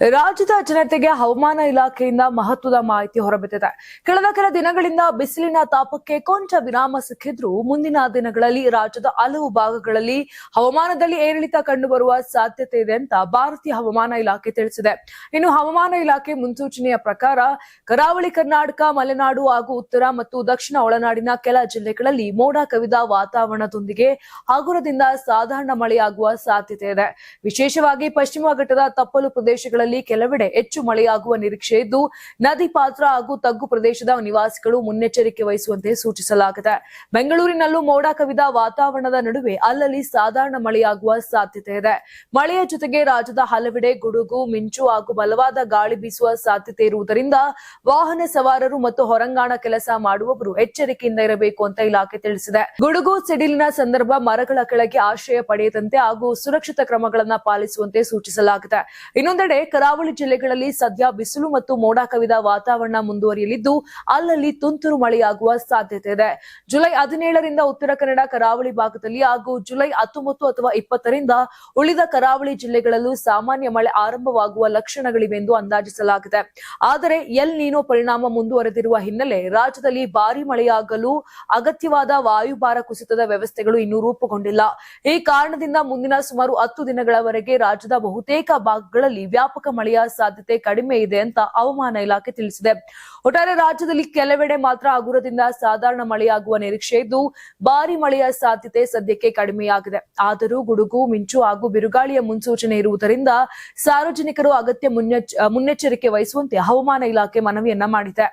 ರಾಜ್ಯದ ಜನತೆಗೆ ಹವಾಮಾನ ಇಲಾಖೆಯಿಂದ ಮಹತ್ವದ ಮಾಹಿತಿ ಹೊರಬಿದ್ದಿದೆ. ಕಳೆದ ಕೆಲ ದಿನಗಳಿಂದ ಬಿಸಿಲಿನ ತಾಪಕ್ಕೆ ಕೊಂಚ ವಿರಾಮ ಸಿಕ್ಕಿದ್ರೂ ಮುಂದಿನ ದಿನಗಳಲ್ಲಿ ರಾಜ್ಯದ ಹಲವು ಭಾಗಗಳಲ್ಲಿ ಹವಾಮಾನದಲ್ಲಿ ಏರಿಳಿತ ಕಂಡುಬರುವ ಸಾಧ್ಯತೆ ಇದೆ ಅಂತ ಭಾರತೀಯ ಹವಾಮಾನ ಇಲಾಖೆ ತಿಳಿಸಿದೆ. ಇನ್ನು ಹವಾಮಾನ ಇಲಾಖೆ ಮುನ್ಸೂಚನೆಯ ಪ್ರಕಾರ ಕರಾವಳಿ ಕರ್ನಾಟಕ, ಮಲೆನಾಡು ಹಾಗೂ ಉತ್ತರ ಮತ್ತು ದಕ್ಷಿಣ ಒಳನಾಡಿನ ಕೆಲ ಜಿಲ್ಲೆಗಳಲ್ಲಿ ಮೋಡ ಕವಿದ ವಾತಾವರಣದೊಂದಿಗೆ ಹಗುರದಿಂದ ಸಾಧಾರಣ ಮಳೆಯಾಗುವ ಸಾಧ್ಯತೆ ಇದೆ. ವಿಶೇಷವಾಗಿ ಪಶ್ಚಿಮ ಘಟ್ಟದ ತಪ್ಪಲು ಪ್ರದೇಶಗಳಲ್ಲಿ ಕೆಲವೆಡೆ ಹೆಚ್ಚು ಮಳೆಯಾಗುವ ನಿರೀಕ್ಷೆ ಇದ್ದು, ನದಿ ಪಾತ್ರ ಹಾಗೂ ತಗ್ಗು ಪ್ರದೇಶದ ನಿವಾಸಿಗಳು ಮುನ್ನೆಚ್ಚರಿಕೆ ವಹಿಸುವಂತೆ ಸೂಚಿಸಲಾಗಿದೆ. ಬೆಂಗಳೂರಿನಲ್ಲೂ ಮೋಡ ಕವಿದ ವಾತಾವರಣದ ನಡುವೆ ಅಲ್ಲಲ್ಲಿ ಸಾಧಾರಣ ಮಳೆಯಾಗುವ ಸಾಧ್ಯತೆ ಇದೆ. ಮಳೆಯ ಜೊತೆಗೆ ರಾಜ್ಯದ ಹಲವೆಡೆ ಗುಡುಗು, ಮಿಂಚು ಹಾಗೂ ಬಲವಾದ ಗಾಳಿ ಬೀಸುವ ಸಾಧ್ಯತೆ ಇರುವುದರಿಂದ ವಾಹನ ಸವಾರರು ಮತ್ತು ಹೊರಾಂಗಣ ಕೆಲಸ ಮಾಡುವವರು ಎಚ್ಚರಿಕೆಯಿಂದ ಇರಬೇಕು ಅಂತ ಇಲಾಖೆ ತಿಳಿಸಿದೆ. ಗುಡುಗು, ಸಿಡಿಲಿನ ಸಂದರ್ಭ ಮರಗಳ ಕೆಳಗೆ ಆಶ್ರಯ ಪಡೆಯದಂತೆ ಹಾಗೂ ಸುರಕ್ಷಿತ ಕ್ರಮಗಳನ್ನು ಪಾಲಿಸುವಂತೆ ಸೂಚಿಸಲಾಗಿದೆ. ಇನ್ನೊಂದೆಡೆ ಕರಾವಳಿ ಜಿಲ್ಲೆಗಳಲ್ಲಿ ಸದ್ಯ ಬಿಸಿಲು ಮತ್ತು ಮೋಡ ಕವಿದ ವಾತಾವರಣ ಮುಂದುವರಿಯಲಿದ್ದು, ಅಲ್ಲಲ್ಲಿ ತುಂತುರು ಮಳೆಯಾಗುವ ಸಾಧ್ಯತೆ ಇದೆ. ಜುಲೈ 17ರಿಂದ ಉತ್ತರ ಕನ್ನಡ ಕರಾವಳಿ ಭಾಗದಲ್ಲಿ ಹಾಗೂ ಜುಲೈ 19 ಅಥವಾ 20ರಿಂದ ಉಳಿದ ಕರಾವಳಿ ಜಿಲ್ಲೆಗಳಲ್ಲೂ ಸಾಮಾನ್ಯ ಮಳೆ ಆರಂಭವಾಗುವ ಲಕ್ಷಣಗಳಿವೆ ಎಂದು ಅಂದಾಜಿಸಲಾಗಿದೆ. ಆದರೆ ಎಲ್ ನೀನೋ ಪರಿಣಾಮ ಮುಂದುವರೆದಿರುವ ಹಿನ್ನೆಲೆ ರಾಜ್ಯದಲ್ಲಿ ಭಾರೀ ಮಳೆಯಾಗಲು ಅಗತ್ಯವಾದ ವಾಯುಭಾರ ಕುಸಿತದ ವ್ಯವಸ್ಥೆಗಳು ಇನ್ನೂ ರೂಪುಗೊಂಡಿಲ್ಲ. ಈ ಕಾರಣದಿಂದ ಮುಂದಿನ ಸುಮಾರು 10 ದಿನಗಳವರೆಗೆ ರಾಜ್ಯದ ಬಹುತೇಕ ಭಾಗಗಳಲ್ಲಿ ವ್ಯಾಪಕ ಮಳೆಯ ಸಾಧ್ಯತೆ ಕಡಿಮೆ ಇದೆ ಅಂತ ಹವಾಮಾನ ಇಲಾಖೆ ತಿಳಿಸಿದೆ. ಒಟ್ಟಾರೆ ರಾಜ್ಯದಲ್ಲಿ ಕೆಲವೆಡೆ ಮಾತ್ರ ಹಗುರದಿಂದ ಸಾಧಾರಣ ಮಳೆಯಾಗುವ ನಿರೀಕ್ಷೆ ಇದ್ದು, ಭಾರಿ ಮಳೆಯ ಸಾಧ್ಯತೆ ಸದ್ಯಕ್ಕೆ ಕಡಿಮೆಯಾಗಿದೆ. ಆದರೂ ಗುಡುಗು, ಮಿಂಚು ಹಾಗೂ ಬಿರುಗಾಳಿಯ ಮುನ್ಸೂಚನೆ ಇರುವುದರಿಂದ ಸಾರ್ವಜನಿಕರು ಅಗತ್ಯ ಮುನ್ನೆಚ್ಚರಿಕೆ ವಹಿಸುವಂತೆ ಹವಾಮಾನ ಇಲಾಖೆ ಮನವಿಯನ್ನ ಮಾಡಿದೆ.